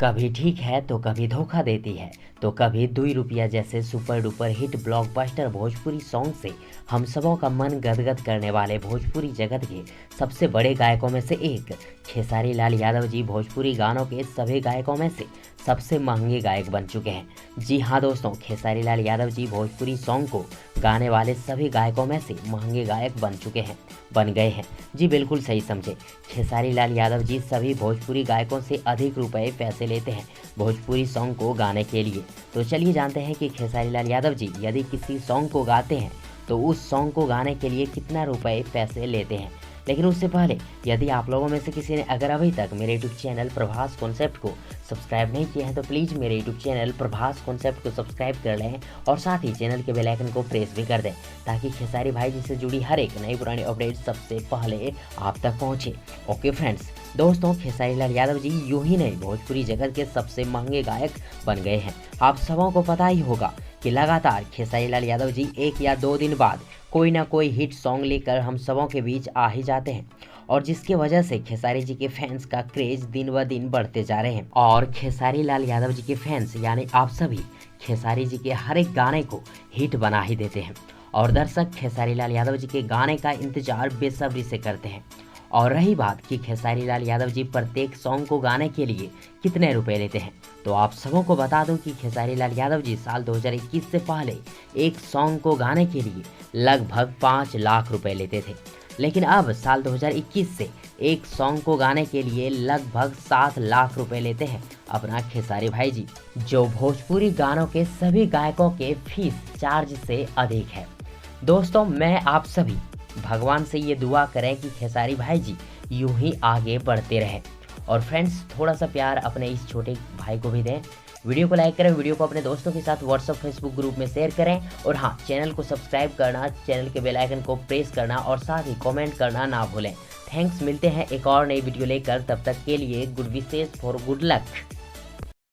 कभी ठीक है तो कभी धोखा देती है तो कभी 2 रुपया जैसे super duper hit blockbuster Bhojpuri song से हम सबों का मन गदगद करने वाले भोजपुरी जगत के सबसे बड़े गायकों में से एक खेसारी लाल यादव जी भोजपुरी गानों के सभी गायकों में से सबसे महंगे गायक बन चुके हैं। जी हाँ दोस्तों, खेसारी लाल यादव जी भोजपुरी सॉन्ग को गाने वाले सभी गायकों में से महंगे गायक बन गए हैं। जी बिल्कुल सही समझे, खेसारी लाल यादव जी सभी भोजपुरी गायकों से अधिक पैसे लेते हैं भोजपुरी सॉन्ग को गाने के लिए। तो चलिए जानते हैं कि खेसारी लाल यादव जी यदि किसी सॉन्ग को गाते हैं तो उस सॉन्ग को गाने के लिए कितना पैसे लेते हैं। लेकिन उससे पहले यदि आप लोगों में से किसी ने अगर अभी तक मेरे यूट्यूब चैनल प्रभास कॉन्सेप्ट को सब्सक्राइब नहीं किया है तो प्लीज़ मेरे यूट्यूब चैनल प्रभास कॉन्सेप्ट को सब्सक्राइब कर लें और साथ ही चैनल के बेल आइकन को प्रेस भी कर दें ताकि खेसारी भाई जी से जुड़ी हर एक नई पुरानी अपडेट सबसे पहले आप तक पहुँचे। ओके फ्रेंड्स, दोस्तों खेसारी लाल यादव जी यूं ही नहीं भोजपुरी जगत के सबसे महंगे गायक बन गए हैं। आप सबों को पता ही होगा कि लगातार खेसारी लाल यादव जी 1 या 2 दिन बाद कोई ना कोई हिट सॉन्ग लेकर हम सबों के बीच आ ही जाते हैं और जिसकी वजह से खेसारी जी के फैंस का क्रेज दिन ब दिन बढ़ते जा रहे हैं। और खेसारी लाल यादव जी के फैंस यानी आप सभी खेसारी जी के हर एक गाने को हिट बना ही देते हैं और दर्शक खेसारी लाल यादव जी के गाने का इंतजार बेसब्री से करते हैं। और रही बात कि खेसारी लाल यादव जी प्रत्येक सॉन्ग को गाने के लिए कितने रुपए लेते हैं, तो आप सबों को बता दूं कि खेसारी लाल यादव जी साल 2021 से पहले एक सॉन्ग को गाने के लिए लगभग 5 लाख रुपए लेते थे। लेकिन अब साल 2021 से एक सॉन्ग को गाने के लिए लगभग 7 लाख रुपए लेते हैं अपना खेसारी भाई जी, जो भोजपुरी गानों के सभी गायकों के फीस चार्ज से अधिक है। दोस्तों मैं आप सभी भगवान से ये दुआ करें कि खेसारी भाई जी यूं ही आगे बढ़ते रहें। और फ्रेंड्स थोड़ा सा प्यार अपने इस छोटे भाई को भी दें, वीडियो को लाइक करें, वीडियो को अपने दोस्तों के साथ व्हाट्सएप फेसबुक ग्रुप में शेयर करें और हाँ चैनल को सब्सक्राइब करना, चैनल के बेल आइकन को प्रेस करना और साथ ही कमेंट करना ना भूलें। थैंक्स, मिलते हैं एक और नई वीडियो लेकर, तब तक के लिए good wishes for good luck.